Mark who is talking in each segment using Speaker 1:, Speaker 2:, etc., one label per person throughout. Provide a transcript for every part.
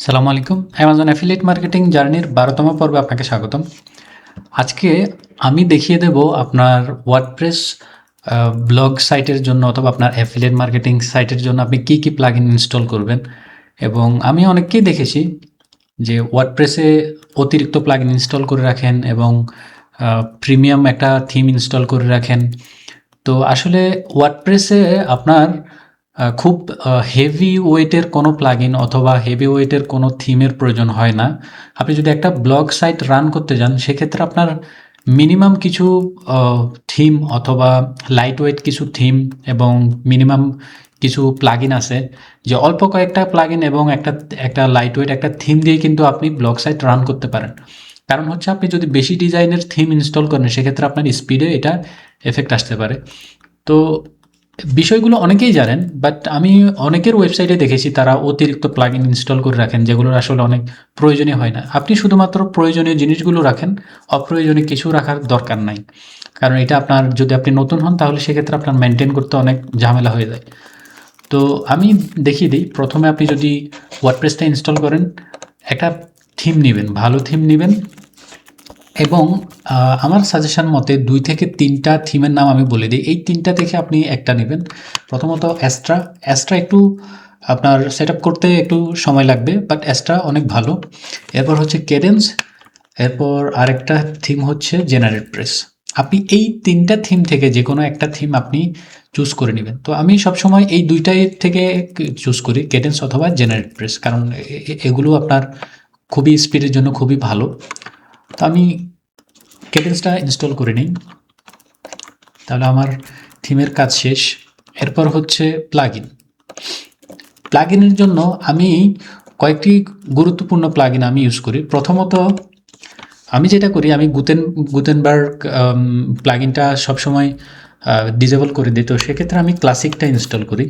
Speaker 1: সালামু আলাইকুম। Amazon affiliate marketing জার্নির ১২তম পর্বে আপনাকে স্বাগতম। আজকে আমি দেখিয়ে দেব আপনার ওয়ার্ডপ্রেস ব্লগ সাইটের জন্য অথবা আপনার অ্যাফিলিয়েট মার্কেটিং সাইটের জন্য আপনি কী প্লাগইন ইনস্টল করবেন। এবং আমি অনেককেই দেখেছি যে ওয়ার্ডপ্রেসে অতিরিক্ত প্লাগইন ইনস্টল করে রাখেন এবং প্রিমিয়াম একটা থিম ইনস্টল করে রাখেন। তো আসলে ওয়ার্ডপ্রেসে আপনার খুব হেভি ওয়েটের কোনো প্লাগইন অথবা হেভি ওয়েটের কোনো থিমের প্রয়োজন হয় না। আপনি যদি একটা ব্লগ সাইট রান করতে যান সেক্ষেত্রে আপনার মিনিমাম কিছু থিম অথবা লাইট ওয়েট কিছু থিম এবং মিনিমাম কিছু প্লাগইন আছে যে অল্প কয়েকটা প্লাগইন এবং একটা লাইট ওয়েট একটা থিম দিয়ে কিন্তু আপনি ব্লগ সাইট রান করতে পারেন। কারণ হচ্ছে আপনি যদি বেশি ডিজাইনের থিম ইনস্টল করেন সেক্ষেত্রে আপনার স্পিডে এটা এফেক্ট আসতে পারে। তো বিষয়গুলো অনেকেই জানেন, বাট আমি অনেকের ওয়েবসাইটে দেখেছি তারা অতিরিক্ত প্লাগইন ইনস্টল করে রাখেন যেগুলোর আসলে অনেক প্রয়োজনীয় হয় না। আপনি শুধুমাত্র প্রয়োজনীয় জিনিসগুলো রাখেন, অপ্রয়োজনীয় কিছু রাখার দরকার নাই। কারণ এটা আপনার যদি আপনি নতুন হন তাহলে সেক্ষেত্রে আপনার মেনটেন করতে অনেক ঝামেলা হয়ে যায়। তো আমি দেখিয়ে দিই, প্রথমে আপনি যদি ওয়ার্ডপ্রেসটা ইনস্টল করেন একটা থিম নেবেন, ভালো থিম নেবেন এবং আমার সাজেশন মতে ২ থেকে ৩টা থিমের নাম আমি বলে দিই। এই ৩টা থেকে আপনি একটা নেবেন। প্রথমত অ্যাস্ট্রা একটু আপনার সেটআপ করতে একটু সময় লাগবে, বাট অ্যাস্ট্রা অনেক ভালো। এরপর হচ্ছে কেডেন্স, এরপর আরেকটা থিম হচ্ছে জেনারেট প্রেস। আপনি এই ৩টা থিম থেকে যেকোনো একটা থিম আপনি চুজ করে নেবেন। তো আমি সবসময় এই ২টাই থেকে চুজ করি, কেডেন্স অথবা জেনারেট প্রেস, কারণ এগুলো আপনার খুবই স্পিডের জন্য খুবই ভালো। তো আমি কেডেন্সটা ইনস্টল করে নিই, তাহলে আমার থিমের কাজ শেষ। এরপর হচ্ছে প্লাগইনের জন্য আমি কয়েকটি গুরুত্বপূর্ণ প্লাগইন আমি ইউজ করি। প্রথমত আমি যেটা করি, আমি গুতেনবার্গ প্লাগইনটা সবসময় ডিসেবল করে দিই। তো সেক্ষেত্রে আমি ক্লাসিকটা ইনস্টল করি।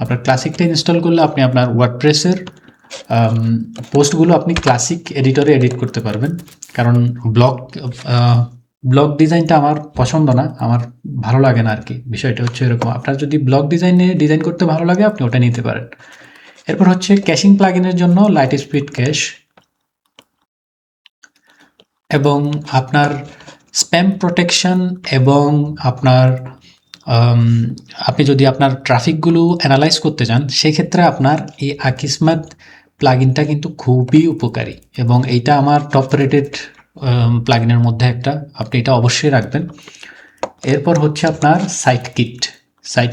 Speaker 1: আপনার ক্লাসিকটা ইনস্টল করলে আপনি আপনার ওয়ার্ডপ্রেসের পোস্টগুলো আপনি ক্লাসিক এডিটরে এডিট করতে পারবেন। কারণ ব্লগ ডিজাইনটা আমার পছন্দ না, আমার ভালো লাগে না আর কি। বিষয়টা হচ্ছে এরকম, আপনার যদি ব্লগ ডিজাইন করতে ভালো লাগে আপনি ওটা নিতে পারেন। এরপর হচ্ছে ক্যাশিং প্লাগইনের জন্য লাইট স্পিড ক্যাশ, এবং আপনার স্প্যাম প্রোটেকশন এবং আপনার আপনি যদি আপনার ট্রাফিকগুলো অ্যানালাইজ করতে চান সেক্ষেত্রে আপনার এই আকিসমাত প্লাগইনটা কিন্তু খুবই উপকারী এবং এইটা আমার টপ রেটেড প্লাগইনের মধ্যে একটা, আপনি এটা অবশ্যই রাখবেন। এরপর হচ্ছে আপনার সাইট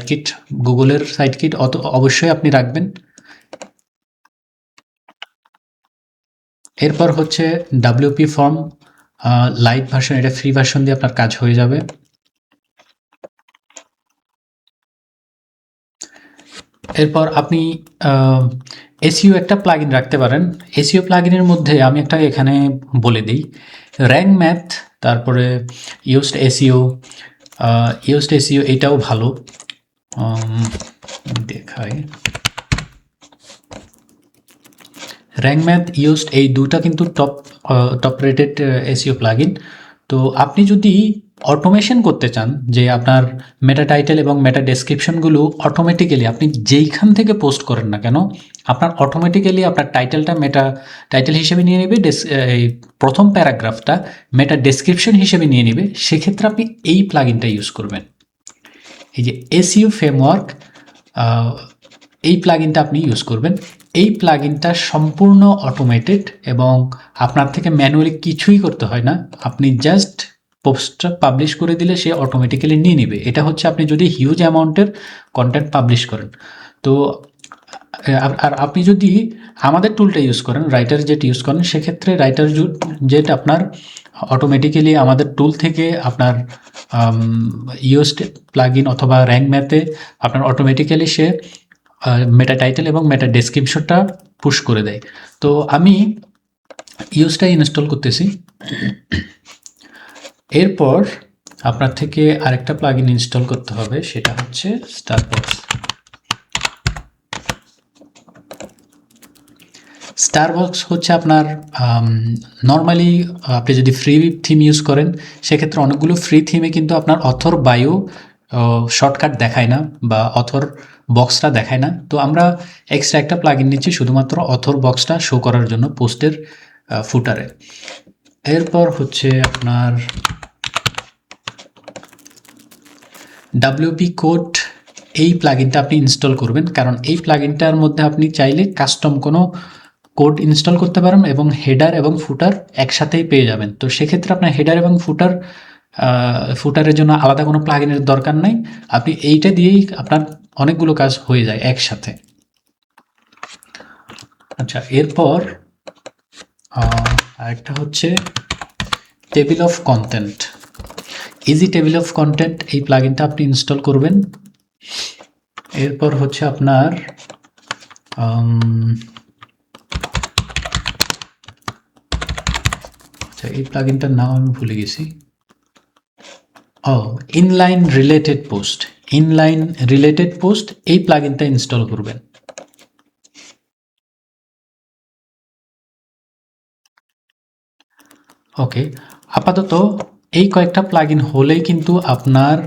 Speaker 1: কিট গুগলের সাইট কিট অবশ্যই আপনি রাখবেন। এরপর হচ্ছে ডাব্লিউপি ফর্ম লাইট ভার্সন, এটা ফ্রি ভার্সন দিয়ে আপনার কাজ হয়ে যাবে। এরপর আপনি এসইও একটা প্লাগইন রাখতে পারেন। এসইও প্লাগইনের মধ্যে আমি একটা এখানে বলে দিই, র্যাঙ্ক ম্যাথ, তারপরে ইউজড এসইও এটাও ভালো। দেখাই, র্যাঙ্ক ম্যাথ ইউজড এই দুটা কিন্তু টপ রেটেড এসইও প্লাগইন। তো আপনি যদি অটোমেশন করতে চান যে আপনার মেটা টাইটেল এবং মেটা ডেসক্রিপশনগুলো অটোমেটিক্যালি আপনি যেইখান থেকে পোস্ট করেন না কেন আপনার অটোমেটিক্যালি আপনার টাইটেলটা মেটা টাইটেল হিসেবে নিয়ে নেবে, এই প্রথম প্যারাগ্রাফটা মেটা ডেসক্রিপশন হিসেবে নিয়ে নেবে, সেক্ষেত্রে আপনি এই প্লাগইনটা ইউজ করবেন। এই যে এসইও ফ্রেমওয়ার্ক, এই প্লাগইনটা আপনি ইউজ করবেন। এই প্লাগইনটা সম্পূর্ণ অটোমেটেড এবং আপনার থেকে ম্যানুয়ালি কিছুই করতে হয় না, আপনি জাস্ট পোস্টটা পাবলিশ করে দিলে সে অটোমেটিক্যালি নিয়ে নেবে। এটা হচ্ছে আপনি যদি হিউজ অ্যামাউন্টের কন্টেন্ট পাবলিশ করেন। তো আর আপনি যদি আমাদের টুলটা ইউজ করেন, রাইটার জেট ইউজ করেন, সেক্ষেত্রে রাইটার জেট আপনার অটোমেটিক্যালি আমাদের টুল থেকে আপনার ইউজড প্লাগইন অথবা র্যাঙ্ক ম্যাথে আপনার অটোমেটিক্যালি সে মেটা টাইটেল এবং মেটা ডেসক্রিপশনটা পুশ করে দেয়। তো আমি ইউজটাই ইনস্টল করতেছি। এরপর আপনার থেকে আরেকটা প্লাগইন ইনস্টল করতে হবে, সেটা হচ্ছে স্টারবক্স হচ্ছে আপনার নর্মালি আপনি যদি ফ্রি থিম ইউজ করেন সেক্ষেত্রে অনেকগুলো ফ্রি থিমে কিন্তু আপনার অথর বায়ো শর্টকাট দেখায় না বা অথর বক্সটা দেখায় না। তো আমরা এক্সট্রা একটা প্লাগইন নিচ্ছি শুধুমাত্র অথর বক্সটা শো করার জন্য পোস্টের ফুটারে। এরপর হচ্ছে আপনার WP কোড, এই প্লাগইনটা আপনি ইনস্টল করবেন, কারণ এই প্লাগইনটার মধ্যে আপনি চাইলে কাস্টম কোনো কোড ইনস্টল করতে পারেন এবং হেডার এবং ফুটার একসাথেই পেয়ে যাবেন। তো সেক্ষেত্রে আপনার হেডার এবং ফুটারের জন্য আলাদা কোনো প্লাগইনের দরকার নাই, আপনি এইটা দিয়েই আপনার অনেকগুলো কাজ হয়ে যায় একসাথে। আচ্ছা, এরপর আরেকটা হচ্ছে table of content. Easy table of content, এই প্লাগইনটা আপনি ইনস্টল করবেন। এরপর হচ্ছে আপনার আচ্ছা, এই প্লাগইনটার নাম আমি ভুলে গেছি। Inline related post, inline related post, এই প্লাগইনটা ইনস্টল করবেন। ওকে, আপাতত এই কয়েকটা প্লাগইন হলেই কিন্তু আপনার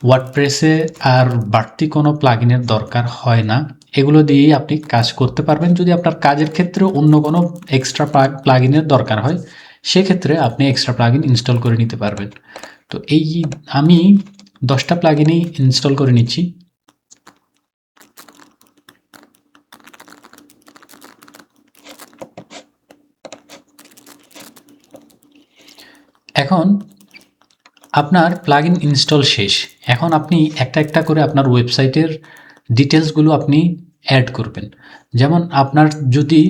Speaker 1: ওয়ার্ডপ্রেসে আর বাড়তি কোনো প্লাগইনের দরকার হয় না। এগুলো দিয়েই আপনি কাজ করতে পারবেন। যদি আপনার কাজের ক্ষেত্রে অন্য কোনো এক্সট্রা প্লাগইনের দরকার হয়, সেক্ষেত্রে আপনি এক্সট্রা প্লাগইন ইনস্টল করে নিতে পারবেন। তো আমি 10টা প্লাগইনই ইনস্টল করে নিচ্ছি। এখন আপনার প্লাগইন ইনস্টল শেষ। এখন আপনি একটা একটা করে আপনার ওয়েবসাইটের ডিটেলসগুলো আপনি অ্যাড করবেন। যেমন আপনার যদি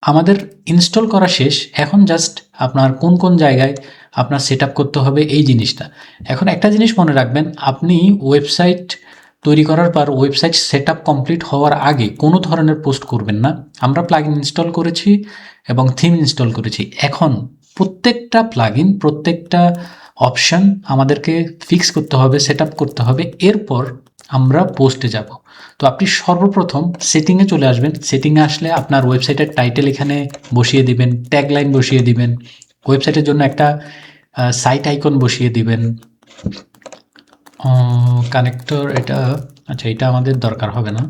Speaker 1: আমাদের ইনস্টল করা শেষ, এখন জাস্ট আপনার কোন কোন জায়গায় আপনার সেট আপ করতে হবে এই জিনিসটা। এখন একটা জিনিস মনে রাখবেন, আপনি ওয়েবসাইট তৈরি করার পর ওয়েবসাইট সেট আপ কমপ্লিট হওয়ার আগে কোনো ধরনের পোস্ট করবেন না। আমরা প্লাগইন ইনস্টল করেছি এবং থিম ইনস্টল করেছি, এখন প্রত্যেকটা প্লাগইন, প্রত্যেকটা অপশান আমাদেরকে ফিক্স করতে হবে, সেট আপ করতে হবে, এরপর আমরা পোস্টে যাব। তো আপনি সর্বপ্রথম সেটিংয়ে চলে আসবেন। সেটিংয়ে আসলে আপনার ওয়েবসাইটের টাইটেল এখানে বসিয়ে দিবেন, ট্যাগলাইন বসিয়ে দিবেন, ওয়েবসাইটের জন্য একটা সাইট আইকন বসিয়ে দিবেন, কানেক্টর এটা, আচ্ছা এটা আমাদের দরকার হবে না।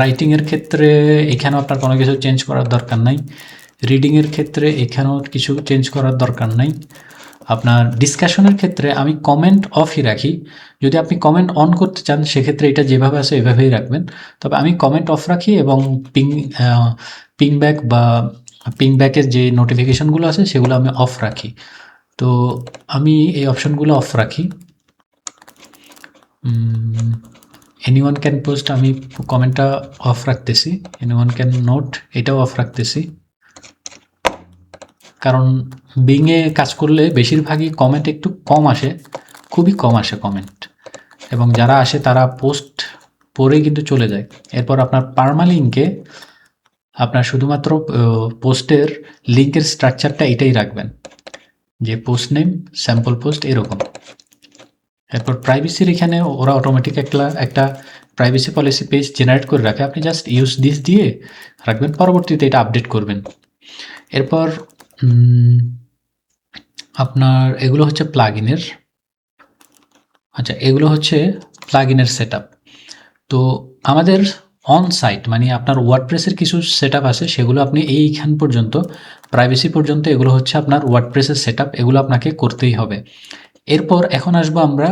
Speaker 1: রাইটিংয়ের ক্ষেত্রে এখানেও আপনার কোনো কিছু চেঞ্জ করার দরকার নাই। রিডিংয়ের ক্ষেত্রে এখানেও কিছু চেঞ্জ করার দরকার নাই। আপনার ডিসকাশনের ক্ষেত্রে আমি কমেন্ট অফই রাখি। যদি আপনি কমেন্ট অন করতে চান, সেক্ষেত্রে এটা যেভাবে আছে এভাবেই রাখবেন। তবে আমি কমেন্ট অফ রাখি এবং পিং ব্যাকের যে নোটিফিকেশনগুলো আছে সেগুলো আমি অফ রাখি। তো আমি এই অপশনগুলো অফ রাখি। এনিওয়ান ক্যান পোস্ট, আমি কমেন্টটা অফ রাখতেছি। এনিওয়ান ক্যান নোট, এটাও অফ রাখতেছি। কারণ বিংয়ে কাজ করলে বেশিরভাগই কমেন্ট একটু কম আসে, খুবই কম আসে কমেন্ট, এবং যারা আসে তারা পোস্ট পড়ে কিন্তু চলে যায়। এরপর আপনার পার্মালিঙ্কে আপনার শুধুমাত্র পোস্টের লিঙ্কের স্ট্রাকচারটা এটাই রাখবেন, যে পোস্ট নেম, স্যাম্পল পোস্ট, এরকম। এরপর প্রাইভেসির এখানে ওরা অটোমেটিক একটা প্রাইভেসি পলিসি পেজ জেনারেট করে রাখে, আপনি জাস্ট ইউজ দিস দিয়ে রাখবেন, পরবর্তীতে এটা আপডেট করবেন। এরপর আপনার এগুলো হচ্ছে প্লাগইনের, আচ্ছা এগুলো হচ্ছে প্লাগইনের সেট আপ। তো আমাদের অন সাইট মানে আপনার ওয়ার্ডপ্রেসের কিছু সেট আপ আছে, সেগুলো আপনি এইখান পর্যন্ত, প্রাইভেসি পর্যন্ত, এগুলো হচ্ছে আপনার ওয়ার্ডপ্রেসের সেট আপ, এগুলো আপনাকে করতেই হবে। এরপর এখন আসবো আমরা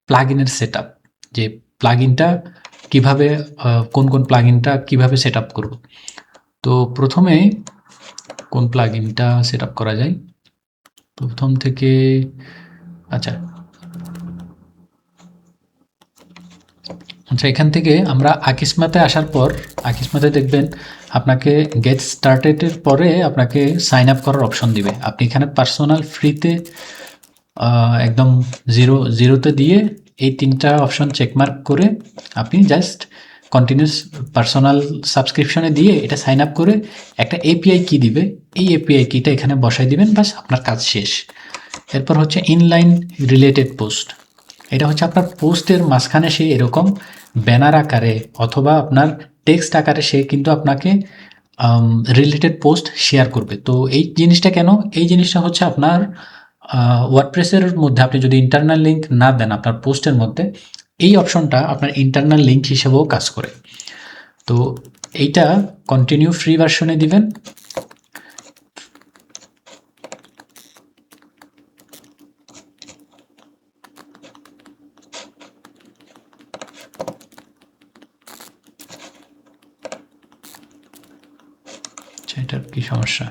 Speaker 1: প্লাগইনের সেট আপ, যে প্লাগইনটা কীভাবে, কোন কোন প্লাগইনটা কীভাবে সেট আপ করব। তো প্রথমে কোন প্লাগইনটা সেট আপ করা যায় প্রথম থেকে, আচ্ছা এখান থেকে আমরা আকিসমাতে আসার পর, আকিসমাতে দেখবেন আপনাকে গেট স্টার্টেডের পরে আপনাকে সাইন আপ করার অপশন দিবে। আপনি এখানে পার্সোনাল ফ্রিতে একদম জিরোতে দিয়ে এই 3টা অপশন চেকমার্ক করে আপনি জাস্ট কন্টিনিউস পার্সোনাল সাবস্ক্রিপশনে দিয়ে এটা সাইন আপ করে একটা এপিআই কি দিবে, এই এপিআই কিটা এখানে বসাই দিবেন, বাস আপনার কাজ শেষ। এরপর হচ্ছে ইনলাইন রিলেটেড পোস্ট, এটা হচ্ছে আপনার পোস্টের মাঝখানে সে এরকম ব্যানার আকারে অথবা আপনার টেক্সট আকারে সে কিন্তু আপনাকে রিলেটেড পোস্ট শেয়ার করবে। তো এই জিনিসটা কেন, এই জিনিসটা হচ্ছে আপনার ওয়ার্ডপ্রেসের মধ্যে আপনি যদি ইন্টারনাল লিঙ্ক না দেন আপনার পোস্টের মধ্যে, এই অপশনটা আপনার ইন্টারনাল লিঙ্ক হিসেবেও কাজ করে। তো এইটা কন্টিনিউ ফ্রি ভার্সনে দিবেন। এটার কি সমস্যা?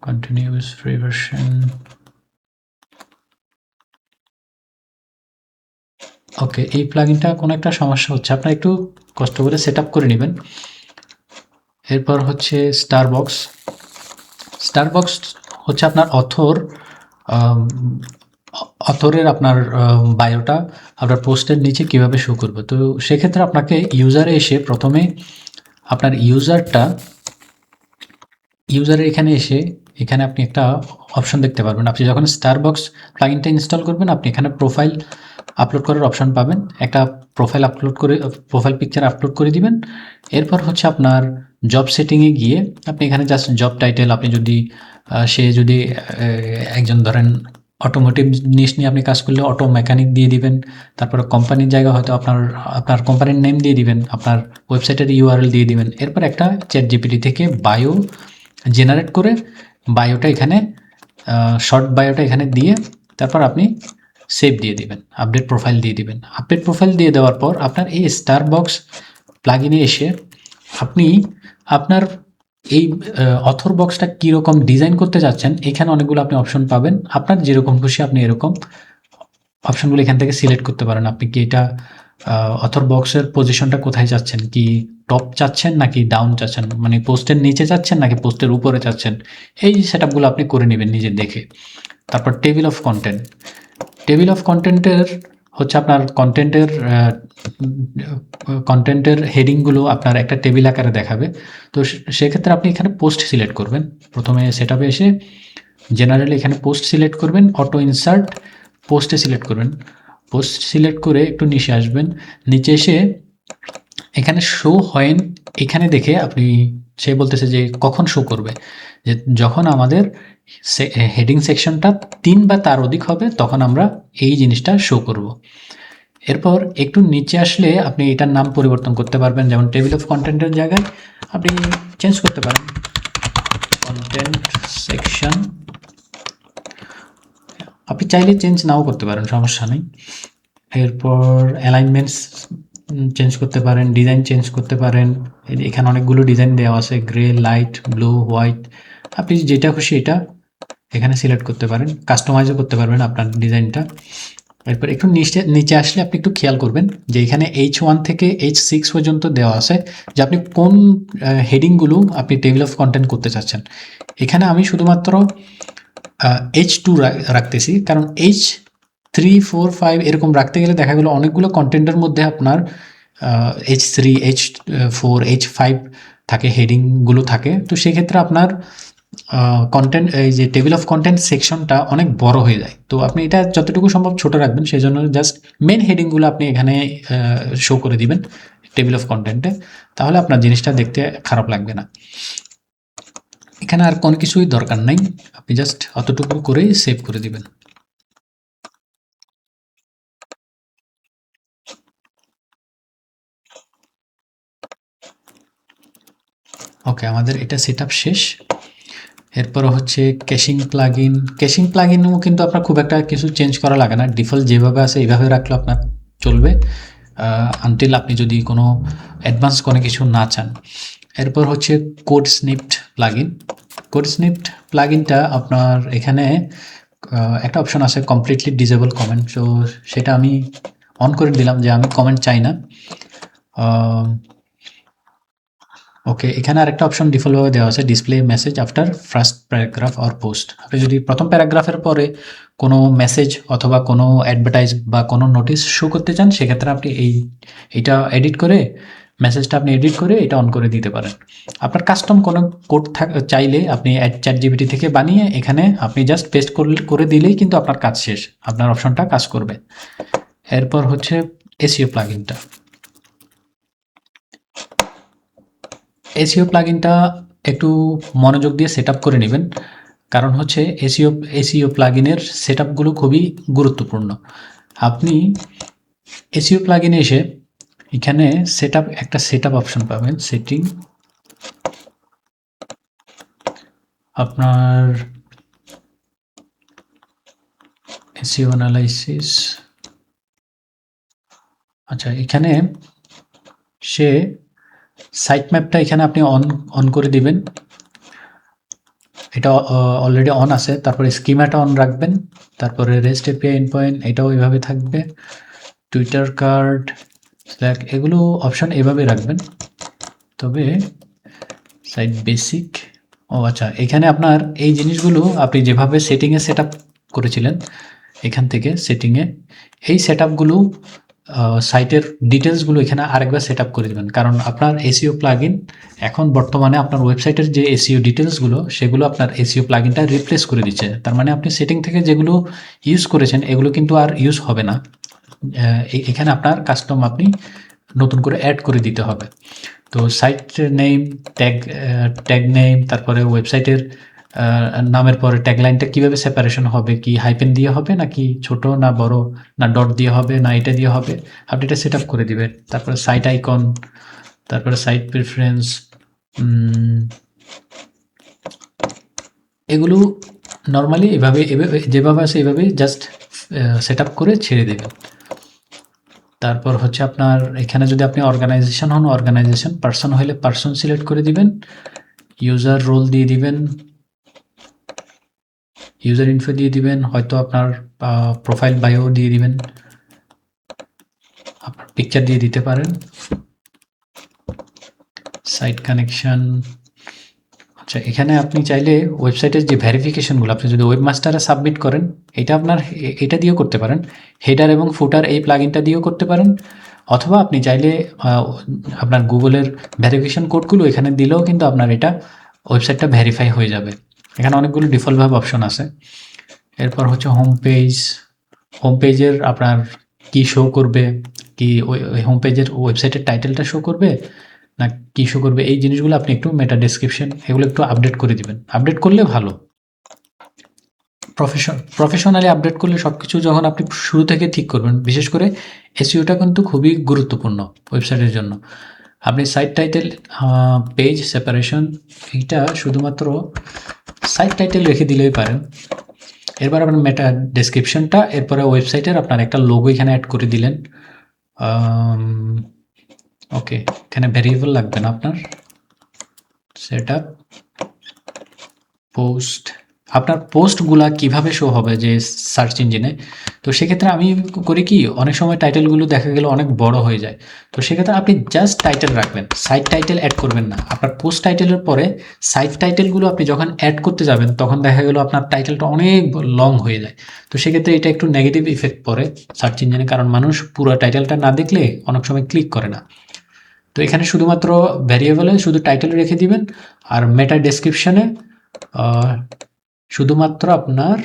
Speaker 1: Continuous free version. ওকে, এই প্লাগইনটা কোনো একটা সমস্যা হচ্ছে, আপনারা একটু কষ্ট করে সেট আপ করে নেবেন। এরপর হচ্ছে স্টারবক্স। স্টারবক্স হচ্ছে আপনার অথরের আপনার বায়োটা আপনার পোস্টের নিচে কিভাবে শো করবে। তো সেক্ষেত্রে আপনাকে ইউজারে এসে প্রথমে আপনার ইউজারের এখানে এসে এখানে আপনি একটা অপশন দেখতে পারবেন। আপনি যখন স্টারবক্স প্লাগইনটা ইনস্টল করবেন, আপনি এখানে প্রোফাইল আপলোড করার অপশন পাবেন। একটা প্রোফাইল পিকচার আপলোড করে দিবেন। এরপর হচ্ছে আপনার জব সেটিংয়ে গিয়ে আপনি এখানে জাস্ট জব টাইটেল, আপনি যদি সে যদি একজন ধরেন অটোমোটিভ জিনিস নিয়ে আপনি কাজ করলে অটো মেকানিক দিয়ে দিবেন। তারপরে কোম্পানির জায়গা হয়তো আপনার কোম্পানির নেম দিয়ে দিবেন, আপনার ওয়েবসাইটের ইউআরএল দিয়ে দিবেন। এরপর একটা চ্যাট জিপিটি থেকে বায়ো জেনারেট করে বায়োটা এখানে শর্ট বায়োটা এখানে দিয়ে তারপর আপনি সেভ দিয়ে দিবেন, আপডেট প্রোফাইল দিয়ে দিবেন। আপডেট প্রোফাইল দিয়ে দেওয়ার পর আপনার এই স্টারবক্স প্লাগইনে এসে আপনি আপনার এই অথর বক্সটা কীরকম ডিজাইন করতে যাচ্ছেন, এখানে অনেকগুলো আপনি অপশন পাবেন। আপনার যেরকম খুশি আপনি এরকম অপশনগুলো এখান থেকে সিলেক্ট করতে পারেন। আপনি কি এটা অথর বক্সের পজিশনটা কোথায় চাচ্ছেন, কি টপ চাচ্ছেন নাকি ডাউন চাচ্ছেন, মানে পোস্টের নিচে চাচ্ছেন নাকি পোস্টের উপরে চাচ্ছেন, এই সেটআপগুলো আপনি করে নেবেন নিজে দেখে। তারপর table of content. Table of কন্টেন্টের হচ্ছে আপনার কন্টেন্টের হেডিংগুলো আপনার একটা টেবিল আকারে দেখাবে। তো সেক্ষেত্রে আপনি এখানে পোস্ট সিলেক্ট করবেন। প্রথমে সেটআপে এসে জেনারেলি এখানে পোস্ট সিলেক্ট করবেন, অটো ইনসার্ট পোস্টে সিলেক্ট করবেন। পোস্ট সিলেক্ট করে একটু নিচে আসবেন, নিচে এসে এখানে শো হয় এখানে দেখে আপনি, সে বলতেছে যে কখন শো করবে, যে যখন আমাদের হেডিং সেকশনটা 3 বা তার অধিক হবে তখন আমরা এই জিনিসটা শো করব। এরপর একটু নিচে আসলে আপনি এটার নাম পরিবর্তন করতে পারবেন, যেমন টেবিল অফ কন্টেন্টের জায়গায় আপনি চেঞ্জ করতে পারেন কন্টেন্ট সেকশন। আপনি চাইলে চেঞ্জ নাও করতে পারেন, সমস্যা নেই। এরপর অ্যালাইনমেন্টস চেঞ্জ করতে পারেন, ডিজাইন চেঞ্জ করতে পারেন। এখানে অনেকগুলো ডিজাইন দেওয়া আছে, গ্রে, লাইট, ব্লু, হোয়াইট। আপনি যেটা খুশি এটা এখানে সিলেক্ট করতে পারেন, কাস্টমাইজও করতে পারবেন আপনার ডিজাইনটা। এরপর একটু নিচে আসলে আপনি একটু খেয়াল করবেন যে এখানে H1 থেকে H6 পর্যন্ত দেওয়া আছে যে আপনি কোন হেডিংগুলো আপনি টেবিল অফ কন্টেন্ট করতে চাচ্ছেন। এখানে আমি শুধুমাত্র H2 রাখতেছি, কারণ H3, 4, 5 এরকম রাখতে গেলে দেখা গেলো অনেকগুলো কন্টেন্টের মধ্যে আপনার H3, H4, H5 থাকে, হেডিংগুলো থাকে। তো সেক্ষেত্রে আপনার কন্টেন্ট, এই যে টেবিল অফ কন্টেন্ট সেকশনটা অনেক বড় হয়ে যায়। তো আপনি এটা যতটুকু সম্ভব ছোট রাখবেন, সেই জন্য জাস্ট মেন হেডিংগুলো আপনি এখানে শো করে দিবেন টেবিল অফ কন্টেন্টে, তাহলে আপনার জিনিসটা দেখতে খারাপ লাগবে না। এখানে আর কোনো কিছুই দরকার নাই, আপনি জাস্ট অতটুকু করেই সেভ করে দিবেন। ওকে, আমাদের এটা সেট আপ শেষ। এরপর হচ্ছে ক্যাশিং প্লাগইন। ক্যাশিং প্লাগইনও কিন্তু আপনার খুব একটা কিছু চেঞ্জ করা লাগে না, ডিফল্ট যেভাবে আছে এইভাবে রাখলে আপনার চলবে, আনটিল আপনি যদি কোনো অ্যাডভান্স কোনো কিছু না চান। এরপর হচ্ছে কোড স্নিপড প্লাগইন। কোড স্নিপড প্লাগইনটা আপনার এখানে একটা অপশন আছে কমপ্লিটলি ডিসেবল কমেন্ট, সো সেটা আমি অন করে দিলাম যে আমি কমেন্ট চাই না। ওকে, এখানে আরেকটা অপশন ডিফল্টভাবে দেওয়া আছে, display message after first paragraph or post. আপনি যদি প্রথম প্যারাগ্রাফের পরে কোনো মেসেজ অথবা কোনো অ্যাডভার্টাইজ বা কোনো নোটিশ শো করতে চান, সেক্ষেত্রে আপনি এইটা এডিট করে, মেসেজটা আপনি এডিট করে এটা অন করে দিতে পারেন। আপনার কাস্টম কোনো কোড চাইলে আপনি চ্যাট জিপিটি থেকে বানিয়ে এখানে আপনি জাস্ট পেস্ট করে দিলেই কিন্তু আপনার কাজ শেষ, আপনার অপশনটা কাজ করবে। এরপর হচ্ছে এসইও প্লাগইনটা। এসইও প্লাগইনটা একটু মনোযোগ দিয়ে সেট আপ করে নেবেন। কারণ হচ্ছে এসইও প্লাগইনের সেটআপগুলো খুবই গুরুত্বপূর্ণ। আপনি এসইও প্লাগইনে এসে এখানে একটা সেটআপ অপশন পাবেন, সেটিং, আপনার এসইও অ্যানালাইসিস। আচ্ছা, এখানে সে সাইট ম্যাপটা এখানে আপনি অন করে দিবেন। এটা অলরেডি অন আছে। তারপরে স্কিমাটা অন রাখবেন। তারপরে রেস্ট এপিআই এন্ডপয়েন্ট এটাও এভাবে থাকবে। টুইটার কার্ড, স্ল্যাক, এগুলো অপশন এভাবে রাখবেন। তবে সাইট বেসিক, আচ্ছা, এখানে আপনার এই জিনিসগুলো আপনি যেভাবে সেটিংয়ে সেট আপ করেছিলেন, এখান থেকে সেটিংয়ে এই সেট আপগুলো সাইটের ডিটেলসগুলো এখানে আরেকবার সেট আপ করে দেবেন। কারণ আপনার এসইও প্লাগইন এখন বর্তমানে আপনার ওয়েবসাইটের যে এসইও ডিটেলসগুলো সেগুলো আপনার এসইও প্লাগইনটা রিপ্লেস করে দিচ্ছে। তার মানে আপনি সেটিং থেকে যেগুলো ইউজ করেছেন এগুলো কিন্তু আর ইউজ হবে না। এখানে আপনার কাস্টম আপনি নতুন করে অ্যাড করে দিতে হবে। তো সাইট নেম, ট্যাগ নেম, তারপরে ওয়েবসাইটের নামের পরে ট্যাগলাইনটা কীভাবে সেপারেশন হবে, কি হাইপেন দিয়ে হবে নাকি ছোট না বড়, না ডট দিয়ে হবে না এটা দিয়ে হবে, আপনি এটা সেট আপ করে দিবেন। তারপরে সাইট আইকন, তারপরে সাইট প্রিফারেন্স, এগুলো নর্মালি এভাবে যেভাবে আছে এভাবে জাস্ট সেট আপ করে ছেড়ে দেবেন। তারপর হচ্ছে আপনার এখানে যদি আপনি অর্গানাইজেশন হন, অর্গানাইজেশন, পার্সন হলে পার্সন সিলেক্ট করে দিবেন, ইউজার রোল দিয়ে দিবেন, ইউজার ইনফো দিয়ে দিবেন, হয়তো আপনার প্রোফাইল বায়ো দিয়ে দিবেন, আপনার পিকচার দিয়ে দিতে পারেন, সাইট কানেকশন। আচ্ছা, এখানে আপনি চাইলে ওয়েবসাইটের যে ভেরিফিকেশনগুলো আপনি যদি ওয়েবমাস্টারে সাবমিট করেন এটা দিয়েও করতে পারেন, হেডার এবং ফুটার এই প্লাগইনটা দিয়েও করতে পারেন, অথবা আপনি চাইলে আপনার গুগলের ভেরিফিকেশন কোডগুলো এখানে দিলেও কিন্তু আপনার এটা ওয়েবসাইটটা ভেরিফাই হয়ে যাবে। এখানে অনেকগুলো ডিফল্টভাবে অপশন আছে। এরপর হচ্ছে হোম পেজের আপনার কি শো করবে, কি ওই হোম পেজের ওয়েবসাইটের টাইটেলটা শো করবে না কি শো করবে, এই জিনিসগুলো আপনি একটু মেটা ডেসক্রিপশন এগুলো একটু আপডেট করে দিবেন। আপডেট করলে ভালো, প্রফেশনালি আপডেট করলে সব কিছু যখন আপনি শুরু থেকে ঠিক করবেন, বিশেষ করে এসইওটা কিন্তু খুবই গুরুত্বপূর্ণ ওয়েবসাইটের জন্য। আপনি সাইট টাইটেল, পেজ সেপারেশন, এইটা শুধুমাত্র সাইট টাইটেল রেখে দিলেই পারেন। এরপর আপনার মেটা ডেসক্রিপশনটা, এরপরে ওয়েবসাইটের আপনার একটা লোগো এখানে অ্যাড করে দিলেন। ওকে, এখানে ভ্যারিয়েবল লাগবে না আপনার। সেটআপ পোস্ট, আপনার পোস্টগুলা কিভাবে শো হবে যে সার্চ ইঞ্জিনে, তো সেক্ষেত্রে আমি করি কি, অনেক সময় টাইটেলগুলো দেখা গেল অনেক বড় হয়ে যায়, তো সেক্ষেত্রে আপনি জাস্ট টাইটেল রাখবেন, সাইট টাইটেল অ্যাড করবেন না। আপনার পোস্ট টাইটেলের পরে সাইট টাইটেলগুলো আপনি যখন অ্যাড করতে যাবেন তখন দেখা গেল আপনার টাইটেলটা অনেক লং হয়ে যায়, তো সেক্ষেত্রে এটা একটু নেগেটিভ ইফেক্ট পড়ে সার্চ ইঞ্জিনে, কারণ মানুষ পুরো টাইটেলটা না দেখলে অনেক সময় ক্লিক করে না। তো এখানে শুধুমাত্র ভ্যারিয়েবলে শুধু টাইটেল রেখে দিবেন, আর মেটা ডেসক্রিপশনে শুধুমাত্র আপনার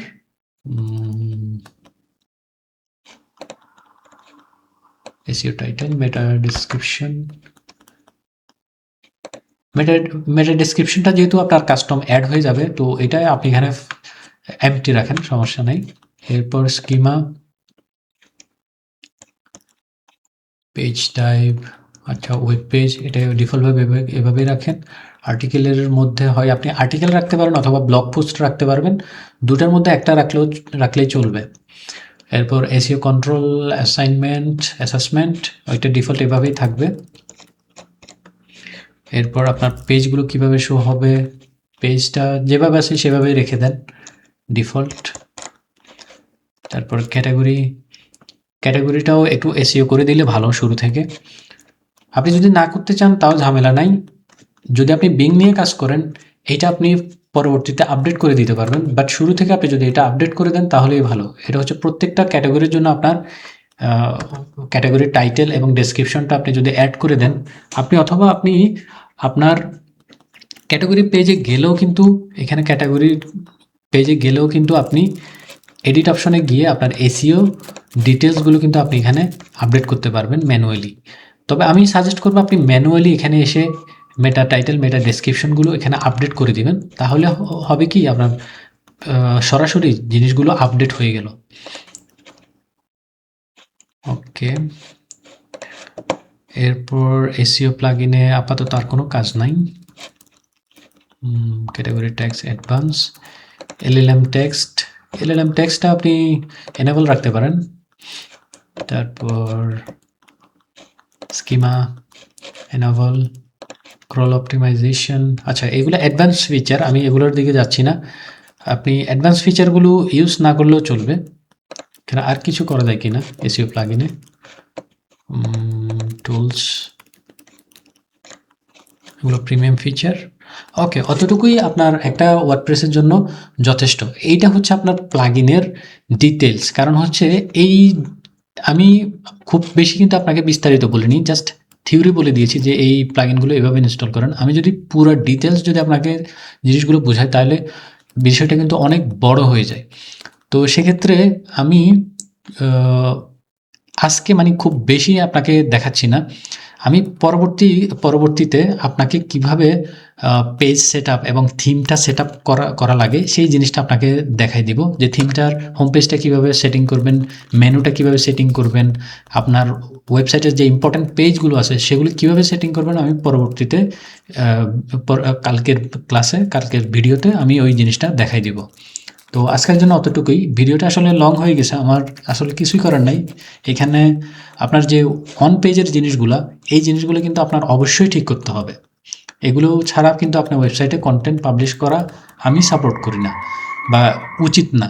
Speaker 1: এসইও টাইটেল, মেটা ডেসক্রিপশন, মেটা ডেসক্রিপশনটা যেহেতু আপনার কাস্টম অ্যাড হয়ে যাবে, তো এটা আপনি এখানে এমটি রাখেন, সমস্যা নাই। এরপর স্কিমা, পেজ টাইপ, আচ্ছা ওয়েব পেজ, এটা ডিফল্টভাবে এভাবে রাখেন। আর্টিকেলের মধ্যে হয় আপনি আর্টিকেল রাখতে পারেন অথবা ব্লগ পোস্ট রাখতে পারবেন, দুটার মধ্যে একটা রাখলেই চলবে। এরপর এসইও কন্ট্রোল, অ্যাসেসমেন্ট, ওইটা ডিফল্ট এভাবেই থাকবে। এরপর আপনার পেজগুলো কিভাবে শো হবে, পেজটা যেভাবে আছে সেভাবেই রেখে দেন ডিফল্ট। তারপর ক্যাটাগরিটাও একটু এসইও করে দিলে ভালো শুরু থেকে। আপনি যদি না করতে চান তাও ঝামেলা নাই, যদি আপনি বিং নিয়ে কাজ করেন এটা আপনি পরবর্তীতে আপডেট করে দিতে পারবেন, বাট শুরু থেকে আপনি যদি এটা আপডেট করে দেন তাহলেই ভালো। এটা হচ্ছে প্রত্যেকটা ক্যাটাগরির জন্য আপনার ক্যাটাগরির টাইটেল এবং ডেসক্রিপশনটা আপনি যদি অ্যাড করে দেন, অথবা আপনি আপনার ক্যাটাগরি পেজে গেলেও কিন্তু এখানে ক্যাটাগরি পেজে গেলেও কিন্তু আপনি এডিট অপশনে গিয়ে আপনার এসইও ডিটেলসগুলো কিন্তু আপনি এখানে আপডেট করতে পারবেন ম্যানুয়ালি। তবে আমি সাজেস্ট করবো আপনি ম্যানুয়ালি এখানে এসে মেটা টাইটেল, মেটা ডেসক্রিপশনগুলো এখানে আপডেট করে দিবেন, তাহলে হবে কি আপনার সরাসরি জিনিসগুলো আপডেট হয়ে গেল। ওকে, এরপর এসইও প্লাগইনে আপাতত আর কোনো কাজ নাই। ক্যাটাগরি ট্যাক্স অ্যাডভান্স, এলএলএম টেক্সটটা আপনি এনেবল রাখতে পারেন। তারপর স্কিমা এনেবল, ক্রল অপটিমাইজেশন, আচ্ছা এগুলো অ্যাডভান্স ফিচার, আমি এগুলোর দিকে যাচ্ছি না। আপনি অ্যাডভান্স ফিচারগুলো ইউজ না করলেও চলবে। এখানে আর কিছু করা যায় কিনা এসইও প্লাগইনে? টুলস, এগুলো প্রিমিয়াম ফিচার। ওকে, অতটুকুই আপনার একটা ওয়ার্ডপ্রেসের জন্য যথেষ্ট। এইটা হচ্ছে আপনার প্লাগইনের ডিটেলস। কারণ হচ্ছে এই আমি খুব বেশি কিন্তু আপনাকে বিস্তারিত বলিনি, জাস্ট থিওরি বলে দিয়েছি যে এই প্লাগইনগুলো এভাবে ইনস্টল করেন। আমি যদি পুরো ডিটেলস যদি আপনাকে জিনিসগুলো বোঝাই তাহলে বিষয়টা কিন্তু অনেক বড় হয়ে যায়। তো সেক্ষেত্রে আমি আজকে মানে খুব বেশি আপনাকে দেখাচ্ছি না। আমি পরবর্তীতে আপনাকে কিভাবে পেজ সেটআপ এবং থিমটা সেটআপ করা লাগে সেই জিনিসটা আপনাকে দেখাই দিব, যে থিমটার হোম পেজটা কীভাবে সেটিং করবেন, মেনুটা কীভাবে সেটিং করবেন, আপনার ওয়েবসাইটের যে ইম্পর্ট্যান্ট পেজগুলো আছে সেগুলি কীভাবে সেটিং করবেন, আমি পরবর্তীতে কালকের ভিডিওতে আমি ওই জিনিসটা দেখাই দিব। তো আজকের জন্য অতটুকুই। ভিডিওটা আসলে লং হয়ে গেছে, আমার আসলে কিছুই করার নাই। এখানে আপনার যে অন পেজের জিনিসগুলা, এই জিনিসগুলো কিন্তু আপনার অবশ্যই ঠিক করতে হবে। এগুলো ছাড়া কিন্তু আপনার ওয়েবসাইটে কন্টেন্ট পাবলিশ করা আমি সাপোর্ট করি না বা উচিত না।